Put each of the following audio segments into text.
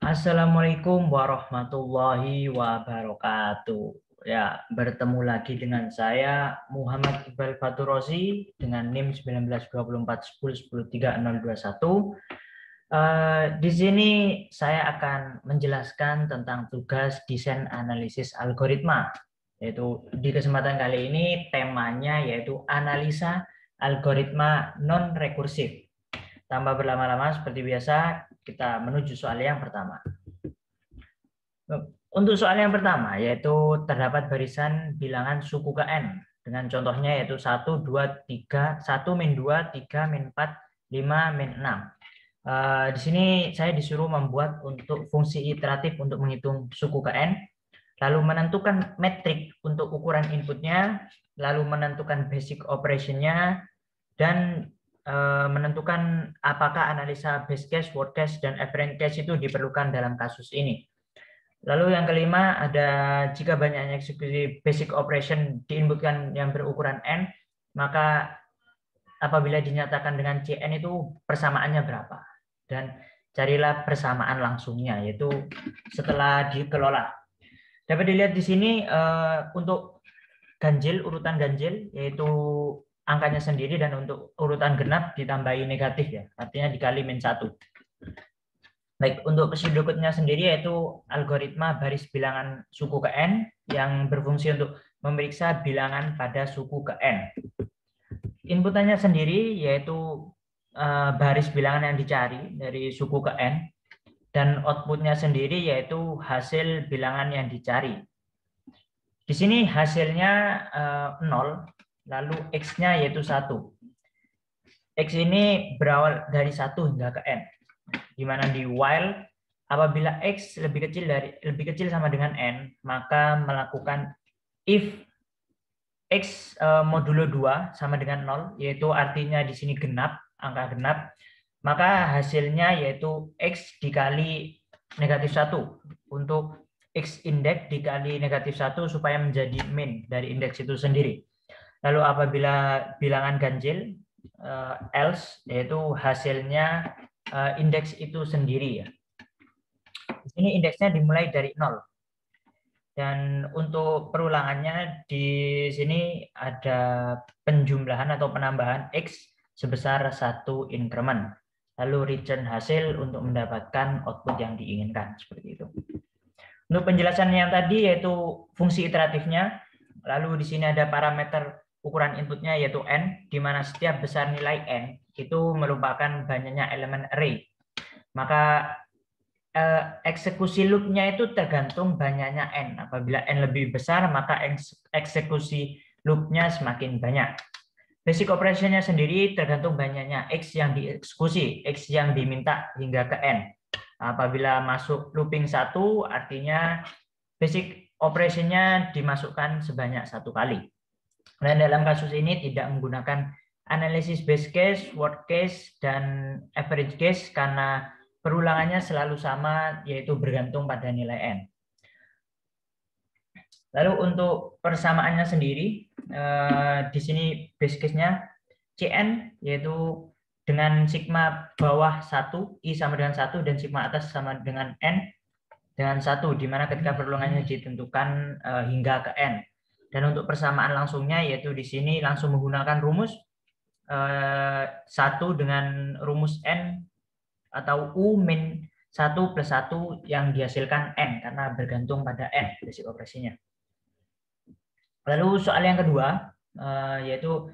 Assalamualaikum warahmatullahi wabarakatuh. Ya, bertemu lagi dengan saya Muhammad Iqbal Faturosi dengan NIM 192410103021. Di sini saya akan menjelaskan tentang tugas desain analisis algoritma. Yaitu di kesempatan kali ini temanya yaitu analisa algoritma non-rekursif. Tanpa berlama-lama seperti biasa, kita menuju soal yang pertama. Untuk soal yang pertama, yaitu terdapat barisan bilangan suku ke N. Dengan contohnya yaitu 1, 2, 3, 1, min 2, 3, min 4, 5, min 6. Di sini saya disuruh membuat untuk fungsi iteratif untuk menghitung suku ke N, lalu menentukan metrik untuk ukuran inputnya, lalu menentukan basic operation-nya, dan menentukan apakah analisa base case, worst case, dan average case itu diperlukan dalam kasus ini. Lalu yang kelima ada jika banyaknya eksekusi basic operation diinputkan yang berukuran n, maka apabila dinyatakan dengan Cn itu persamaannya berapa. Dan carilah persamaan langsungnya, yaitu setelah dikelola. Dapat dilihat di sini untuk ganjil, urutan ganjil, yaitu angkanya sendiri, dan untuk urutan genap ditambahi negatif ya, artinya dikali min 1. Baik, untuk pseudocode-nya sendiri yaitu algoritma baris bilangan suku ke N yang berfungsi untuk memeriksa bilangan pada suku ke N. Inputannya sendiri yaitu baris bilangan yang dicari dari suku ke N, dan outputnya sendiri yaitu hasil bilangan yang dicari. Di sini hasilnya 0, lalu X-nya yaitu 1. X ini berawal dari 1 hingga ke N. Di mana di while apabila X lebih kecil sama dengan N, maka melakukan if X modulo 2 sama dengan 0, yaitu artinya di sini genap, angka genap, maka hasilnya yaitu X dikali negatif 1 untuk X indeks dikali negatif 1 supaya menjadi min dari indeks itu sendiri. Lalu apabila bilangan ganjil, else, yaitu hasilnya indeks itu sendiri ya. Di sini indeksnya dimulai dari 0. Dan untuk perulangannya di sini ada penjumlahan atau penambahan X sebesar 1 increment. Lalu return hasil untuk mendapatkan output yang diinginkan. Seperti itu. Untuk penjelasan yang tadi yaitu fungsi iteratifnya. Lalu di sini ada parameter ukuran inputnya yaitu N, di mana setiap besar nilai N itu merupakan banyaknya elemen array. Maka eksekusi loop-nya itu tergantung banyaknya N. Apabila N lebih besar, maka eksekusi loop-nya semakin banyak. Basic operation-nya sendiri tergantung banyaknya X yang dieksekusi, X yang diminta hingga ke N. Apabila masuk looping 1, artinya basic operation-nya dimasukkan sebanyak 1 kali. Dan dalam kasus ini tidak menggunakan analisis base case, worst case, dan average case karena perulangannya selalu sama, yaitu bergantung pada nilai N. Lalu untuk persamaannya sendiri, di sini base case-nya Cn, yaitu dengan sigma bawah 1, I sama dengan 1, dan sigma atas sama dengan N dengan 1, di mana ketika perulangannya ditentukan hingga ke N. Dan untuk persamaan langsungnya, yaitu di sini langsung menggunakan rumus 1 dengan rumus N atau U min 1 plus 1 yang dihasilkan N, karena bergantung pada N basic operasinya. Lalu soal yang kedua, yaitu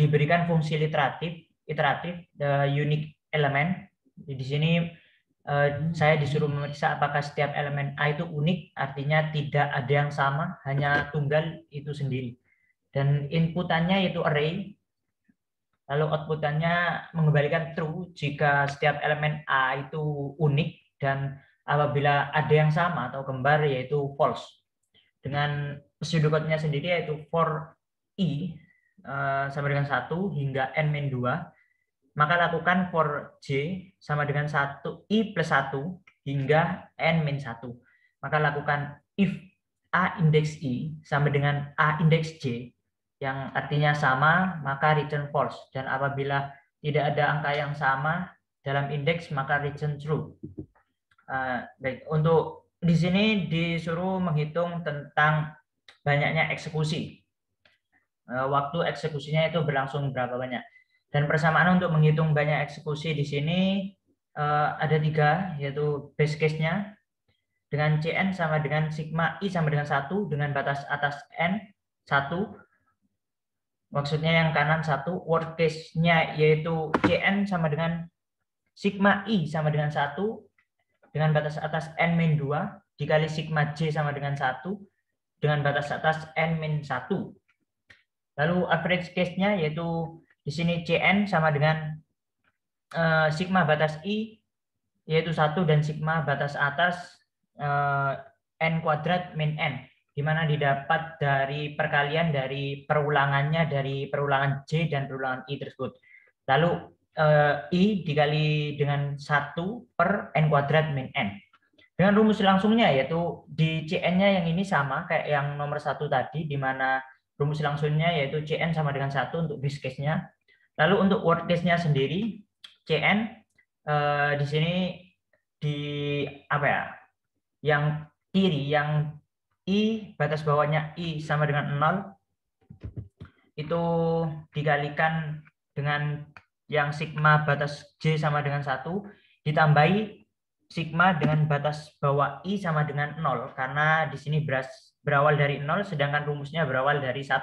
diberikan fungsi iteratif unique element. Di sini saya disuruh memeriksa apakah setiap elemen A itu unik, artinya tidak ada yang sama, hanya tunggal itu sendiri. Dan inputannya yaitu array, lalu outputannya mengembalikan true jika setiap elemen A itu unik, dan apabila ada yang sama atau kembar yaitu false. Dengan pseudocode-nya sendiri yaitu for I sama dengan 1 hingga n-2, maka lakukan for J sama dengan 1 I plus 1 hingga n-1. Maka lakukan if A indeks I sama dengan A indeks J, yang artinya sama, maka return false. Dan apabila tidak ada angka yang sama dalam indeks, maka return true. Baik, untuk di sini disuruh menghitung tentang banyaknya eksekusi. Waktu eksekusinya itu berlangsung berapa banyak. Dan persamaan untuk menghitung banyak eksekusi di sini ada 3, yaitu base case-nya dengan Cn sama dengan sigma I sama dengan 1 dengan batas atas N 1. Maksudnya yang kanan 1. Worst case-nya yaitu Cn sama dengan sigma I sama dengan 1 dengan batas atas N-2 dikali sigma J sama dengan 1 dengan batas atas N-1. Lalu average case-nya yaitu di sini Cn sama dengan sigma batas I yaitu 1 dan sigma batas atas N kuadrat min N, di mana didapat dari perkalian dari perulangannya dari perulangan J dan perulangan I tersebut. Lalu I dikali dengan 1 per N kuadrat min N. Dengan rumus langsungnya yaitu di Cn-nya yang ini sama kayak yang nomor 1 tadi, di mana rumus langsungnya yaitu Cn sama dengan 1 untuk base case-nya. Lalu untuk worst case-nya sendiri, Cn di sini di apa ya? Yang kiri, yang I batas bawahnya I sama dengan 0 itu dikalikan dengan yang sigma batas J sama dengan 1 ditambahi sigma dengan batas bawah I sama dengan 0 karena di sini berawal dari 0 sedangkan rumusnya berawal dari 1.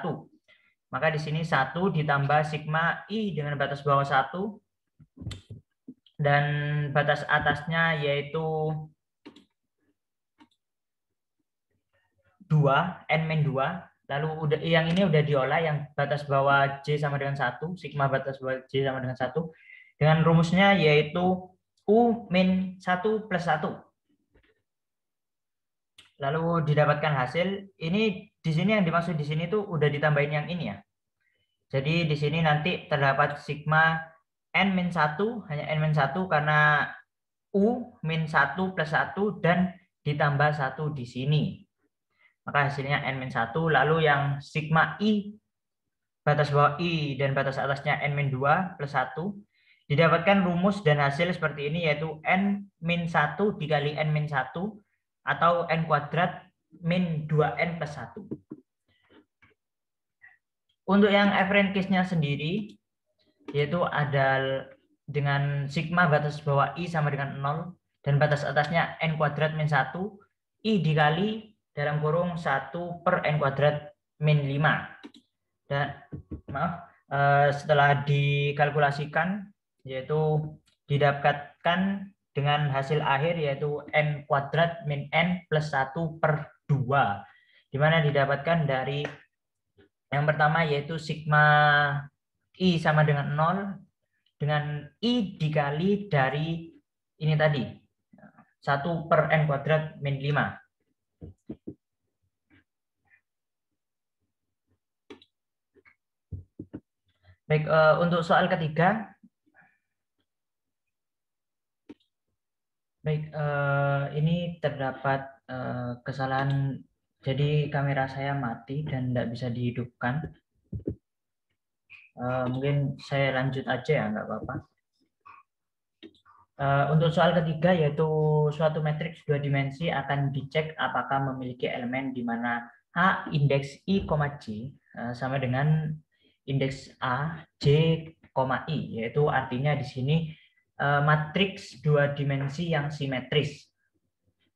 Maka di sini 1 ditambah sigma I dengan batas bawah 1 dan batas atasnya yaitu 2, N-2. Lalu yang ini udah diolah, yang batas bawah J sama dengan 1, sigma batas bawah J sama dengan 1. Dengan rumusnya yaitu U-1 plus 1. Lalu didapatkan hasil, ini di sini yang dimaksud di sini tuh udah ditambahin yang ini ya. Jadi di sini nanti terdapat sigma N-1, hanya N-1 karena U-1 plus 1 dan ditambah 1 di sini. Maka hasilnya N-1, lalu yang sigma I, batas bawah I dan batas atasnya N-2 plus 1, didapatkan rumus dan hasil seperti ini, yaitu N-1 dikali N-1 atau N kuadrat min 2N plus 1. Untuk yang average case-nya sendiri, yaitu ada dengan sigma batas bawah I sama dengan 0 dan batas atasnya N kuadrat min 1, I dikali dalam kurung 1 per N kuadrat min 5. Dan setelah dikalkulasikan yaitu didapatkan dengan hasil akhir yaitu N kuadrat min N plus 1 per 2, di mana didapatkan dari yang pertama yaitu sigma I sama dengan 0 dengan I dikali dari ini tadi 1 per N kuadrat min 5. Baik, untuk soal ketiga. Baik, ini terdapat kesalahan, jadi kamera saya mati dan tidak bisa dihidupkan. Mungkin saya lanjut aja ya, nggak apa-apa. Untuk soal ketiga yaitu suatu matriks 2 dimensi akan dicek apakah memiliki elemen di mana A indeks I, J sama dengan indeks A, J, I, yaitu artinya di sini matriks 2 dimensi yang simetris.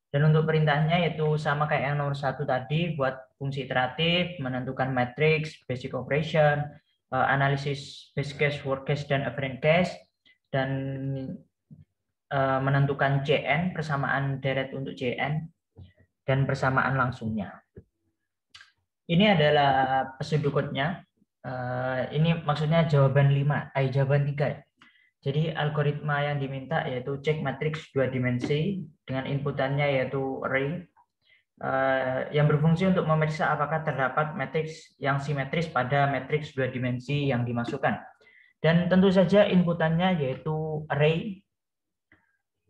Dan untuk perintahnya yaitu sama kayak yang nomor 1 tadi, buat fungsi iteratif, menentukan matriks, basic operation, analisis base case, worst case, dan average case, dan menentukan Cn, persamaan deret untuk Cn, dan persamaan langsungnya. Ini adalah pseudocode-nya. Ini maksudnya jawaban 5, jawaban 3. Jadi algoritma yang diminta yaitu cek matriks 2 dimensi dengan inputannya yaitu array yang berfungsi untuk memeriksa apakah terdapat matriks yang simetris pada matriks 2 dimensi yang dimasukkan. Dan tentu saja inputannya yaitu array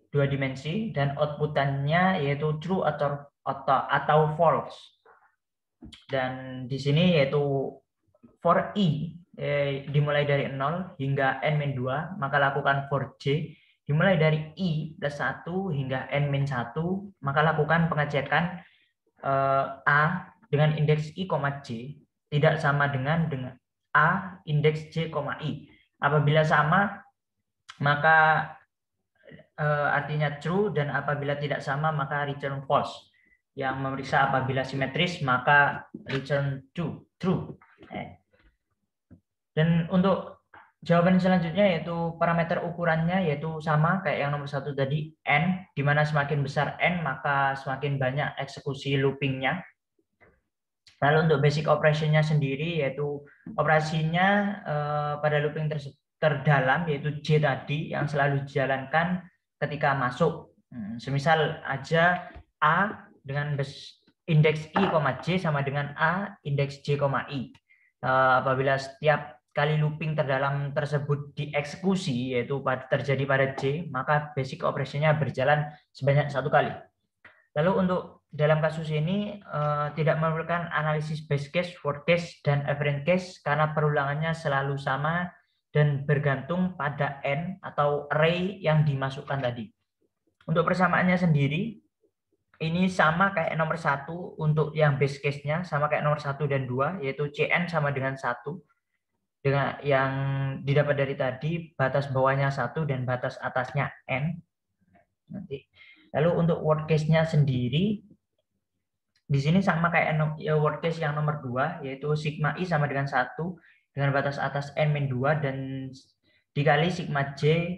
2 dimensi dan outputannya yaitu true atau false. Dan di sini yaitu for I dimulai dari 0 hingga N-2, maka lakukan for J dimulai dari I plus 1 hingga N-1, maka lakukan pengecekan A dengan indeks I, J tidak sama dengan A indeks J, I. Apabila sama, maka artinya true, dan apabila tidak sama, maka return false. Yang memeriksa apabila simetris, maka return true. Dan untuk jawaban selanjutnya yaitu parameter ukurannya yaitu sama kayak yang nomor 1 tadi, N, di mana semakin besar N maka semakin banyak eksekusi loopingnya. Lalu untuk basic operationnya sendiri yaitu operasinya pada looping terdalam yaitu J tadi yang selalu dijalankan ketika masuk. Semisal aja A dengan indeks I, J sama dengan A indeks J, I. Apabila setiap kali looping terdalam tersebut dieksekusi yaitu terjadi pada J, maka basic operasinya berjalan sebanyak 1 kali. Lalu untuk dalam kasus ini tidak memerlukan analisis base case, worst case, dan average case karena perulangannya selalu sama dan bergantung pada N atau array yang dimasukkan tadi. Untuk persamaannya sendiri, ini sama kayak nomor 1 untuk yang base case-nya, sama kayak nomor 1 dan 2, yaitu Cn sama dengan 1. Dengan yang didapat dari tadi, batas bawahnya 1 dan batas atasnya N. Nanti. Lalu untuk worst case-nya sendiri, di sini sama kayak worst case yang nomor 2, yaitu sigma I sama dengan 1 dengan batas atas N-2 dan dikali sigma J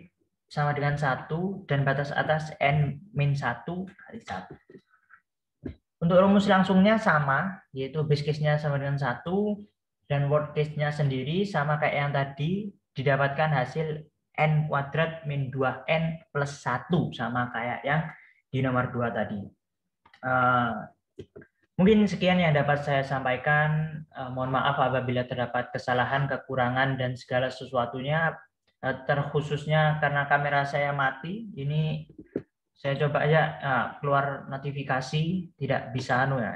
sama dengan 1 dan batas atas N-1 kali 1. Untuk rumus langsungnya sama, yaitu base case-nya sama dengan 1 dan worst case-nya sendiri sama kayak yang tadi, didapatkan hasil N kuadrat min 2N plus 1 sama kayak yang di nomor 2 tadi. Mungkin sekian yang dapat saya sampaikan. Mohon maaf apabila terdapat kesalahan, kekurangan, dan segala sesuatunya. Terkhususnya karena kamera saya mati. Ini saya coba aja keluar notifikasi, tidak bisa ya.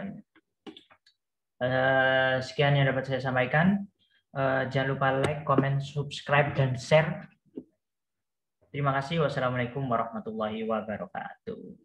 Sekian yang dapat saya sampaikan. Jangan lupa like, comment, subscribe, dan share. Terima kasih. Wassalamualaikum warahmatullahi wabarakatuh.